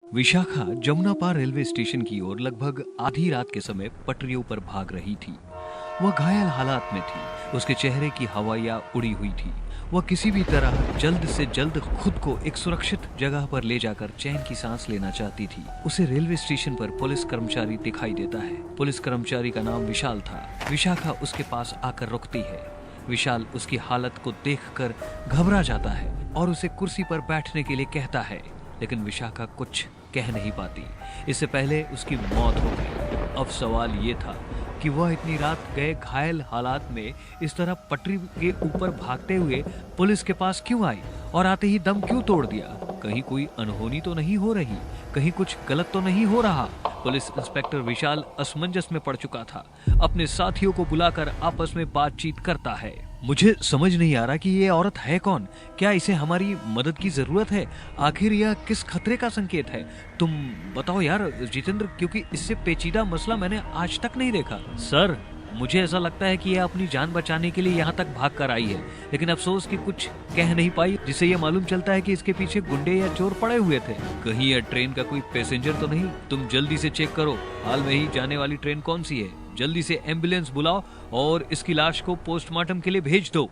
Vishakha Jamunapar railway station की ओर लगभग आधी रात के समय पटरियों पर भाग रही थी। वह घायल हालात में थी। उसके चेहरे की हवाइयां उड़ी हुई थी। वह किसी भी तरह जल्द से जल्द खुद को एक सुरक्षित जगह पर ले जाकर चैन की सांस लेना चाहती थी। उसे रेलवे स्टेशन पर पुलिस कर्मचारी दिखाई देता है। पुलिस कर्मचारी का नाम विशाल था। विशाखा उसके पास आकर रुकती है। विशाल उसकी हालत को देखकर घबरा जाता है और उसे कुर्सी पर बैठने के लिए कहता है, लेकिन विशाखा कुछ कह नहीं पाती। इससे पहले उसकी मौत हो गई। अब सवाल ये था कि वह इतनी रात गए घायल हालात में इस तरह पटरी के ऊपर भागते हुए पुलिस के पास क्यों आई और आते ही दम क्यों तोड़ दिया। कहीं कोई अनहोनी तो नहीं हो रही, कहीं कुछ गलत तो नहीं हो रहा। पुलिस इंस्पेक्टर विशाल असमंजस में पड़ चुका था। अपने साथियों को बुलाकर आपस में बातचीत करता है। मुझे समझ नहीं आ रहा कि ये औरत है कौन। क्या इसे हमारी मदद की जरूरत है? आखिर यह किस खतरे का संकेत है? तुम बताओ यार जितेंद्र, क्योंकि इससे पेचीदा मसला मैंने आज तक नहीं देखा। सर, मुझे ऐसा लगता है कि यह अपनी जान बचाने के लिए यहाँ तक भाग कर आई है, लेकिन अफसोस कि कुछ कह नहीं पाई, जिससे यह मालूम चलता है कि इसके पीछे गुंडे या चोर पड़े हुए थे। कहीं यह ट्रेन का कोई पैसेंजर तो नहीं? तुम जल्दी से चेक करो, हाल में ही जाने वाली ट्रेन कौन सी है। जल्दी से एम्बुलेंस बुलाओ और इसकी लाश को पोस्टमार्टम के लिए भेज दो।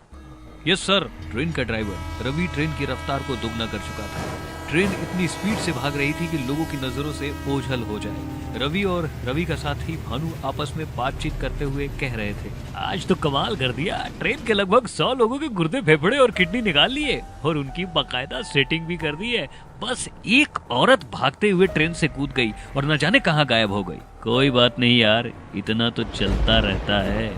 Yes sir. ट्रेन का ड्राइवर रवि ट्रेन की रफ्तार को दुगना कर चुका था। ट्रेन इतनी स्पीड से भाग रही थी कि लोगों की नजरों से ओझल हो जाए। रवि और रवि का साथी भानु आपस में बातचीत करते हुए कह रहे थे, आज तो कमाल कर दिया। ट्रेन के लगभग 100 लोगों के गुर्दे, फेफड़े और किडनी निकाल लिए और उनकी बाकायदा सेटिंग भी कर दी है। बस एक औरत भागते हुए ट्रेन से कूद गई और न जाने कहाँ गायब हो गई। कोई बात नहीं यार, इतना तो चलता रहता है।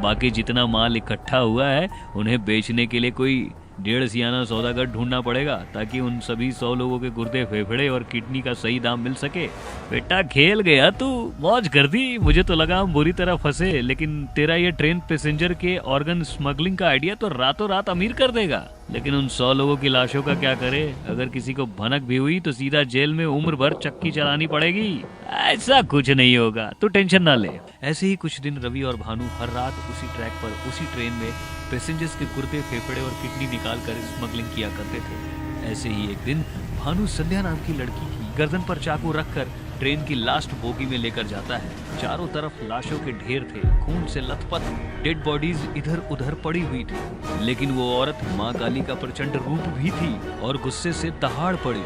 बाकी जितना माल इकट्ठा हुआ है उन्हें बेचने के लिए कोई 1.5 सियाना सौदागर ढूंढना पड़ेगा, ताकि उन सभी 100 लोगों के गुर्दे, फेफड़े और किडनी का सही दाम मिल सके। बेटा खेल गया तू, मौज कर दी। मुझे तो लगा हम बुरी तरह फंसे, लेकिन तेरा ये ट्रेन पैसेंजर के ऑर्गन स्मगलिंग का आइडिया तो रातों रात अमीर कर देगा। लेकिन उन 100 लोगों की लाशों का क्या करे? अगर किसी को भनक भी हुई तो सीधा जेल में उम्र भर चक्की चलानी पड़ेगी। ऐसा कुछ नहीं होगा, तू टेंशन ना ले। ऐसे ही कुछ दिन रवि और भानु हर रात उसी ट्रैक पर उसी ट्रेन में पैसेंजर्स के गुर्दे, फेफड़े और किडनी निकाल कर स्मगलिंग किया करते थे। ऐसे ही एक दिन भानु संध्या नाम की लड़की की गर्दन पर चाकू रखकर ट्रेन की लास्ट बोगी में लेकर जाता है। चारों तरफ लाशों के ढेर थे, खून से लथपथ डेड बॉडीज इधर उधर पड़ी हुई थी। लेकिन वो औरत माँ काली का प्रचंड रूप भी थी और गुस्से से दहाड़ पड़ी।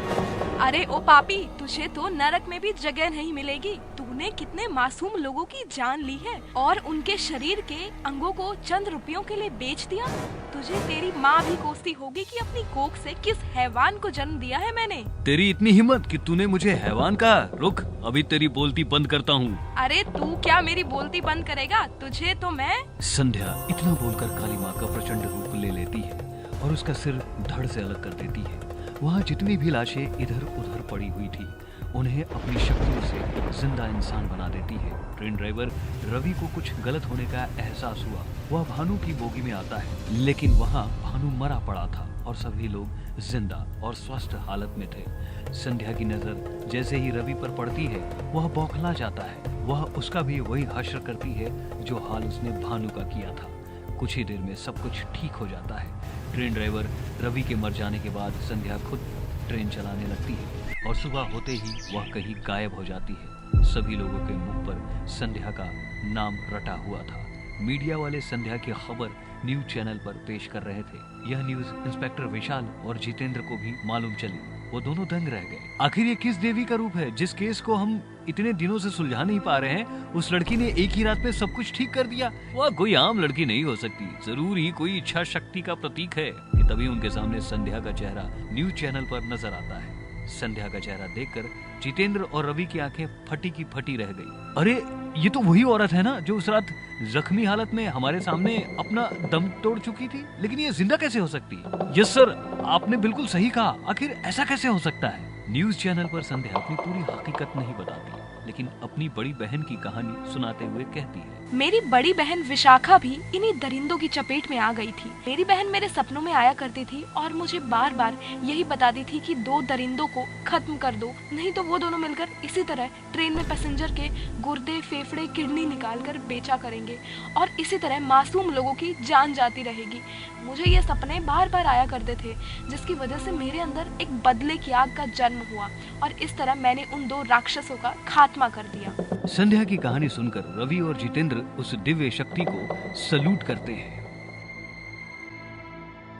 अरे ओ पापी, तुझे तो नरक में भी जगह नहीं मिलेगी। तूने कितने मासूम लोगों की जान ली है और उनके शरीर के अंगों को चंद रुपयों के लिए बेच दिया। तुझे तेरी माँ भी कोसती होगी कि अपनी कोख से किस हैवान को जन्म दिया है मैंने। तेरी इतनी हिम्मत कि तूने मुझे हैवान कहा? रुक, अभी तेरी बोलती बंद करता हूँ। अरे तू क्या मेरी बोलती बंद करेगा? तुझे तो मैं। संध्या इतना बोलकर काली माँ का प्रचंड रूप ले लेती है और उसका सिर धड़ से अलग कर देती है। वहाँ जितनी भी लाशें इधर उधर पड़ी हुई थी उन्हें अपनी शक्तियों से जिंदा इंसान बना देती है। ट्रेन ड्राइवर रवि को कुछ गलत होने का एहसास हुआ। वह भानु की बोगी में आता है, लेकिन वहाँ भानु मरा पड़ा था और सभी लोग जिंदा और स्वस्थ हालत में थे। संध्या की नजर जैसे ही रवि पर पड़ती है वह बौखला जाता है। वह उसका भी वही हश्र करती है जो हाल उसने भानु का किया था। कुछ ही देर में सब कुछ ठीक हो जाता है। ट्रेन ड्राइवर रवि के मर जाने के बाद संध्या खुद ट्रेन चलाने लगती है और सुबह होते ही वह कहीं गायब हो जाती है। सभी लोगों के मुख पर संध्या का नाम रटा हुआ था। मीडिया वाले संध्या की खबर न्यूज चैनल पर पेश कर रहे थे। यह न्यूज इंस्पेक्टर विशाल और जितेंद्र को भी मालूम चली। वो दोनों दंग रह गए। आखिर ये किस देवी का रूप है? जिस केस को हम इतने दिनों से सुलझा नहीं पा रहे हैं, उस लड़की ने एक ही रात में सब कुछ ठीक कर दिया। वह कोई आम लड़की नहीं हो सकती, जरूर ही कोई इच्छा शक्ति का प्रतीक है। कि तभी उनके सामने संध्या का चेहरा न्यूज चैनल पर नजर आता है। संध्या का चेहरा देखकर जितेंद्र और रवि की आंखें फटी की फटी रह गई। अरे ये तो वही औरत है ना जो उस रात जख्मी हालत में हमारे सामने अपना दम तोड़ चुकी थी। लेकिन ये जिंदा कैसे हो सकती है? यस सर, आपने बिल्कुल सही कहा। आखिर ऐसा कैसे हो सकता है? न्यूज चैनल पर संध्या अपनी पूरी हकीकत नहीं बताती, लेकिन अपनी बड़ी बहन की कहानी सुनाते हुए कहती है, मेरी बड़ी बहन विशाखा भी इन्हीं दरिंदों की चपेट में आ गई थी। मेरी बहन मेरे सपनों में आया करती थी और मुझे बार बार यही बताती थी कि 2 दरिंदों को खत्म कर दो, नहीं तो वो दोनों मिलकर इसी तरह ट्रेन में पैसेंजर के गुर्दे, फेफड़े, किडनी निकाल कर बेचा करेंगे और इसी तरह मासूम लोगों की जान जाती रहेगी। मुझे ये सपने बार बार आया करते थे, जिसकी वजह से मेरे अंदर एक बदले की आग का जन्म हुआ और इस तरह मैंने उन 2 राक्षसों का खात्मा कर दिया। संध्या की कहानी सुनकर रवि और जितेंद्र उस दिव्य शक्ति को सलूट करते हैं।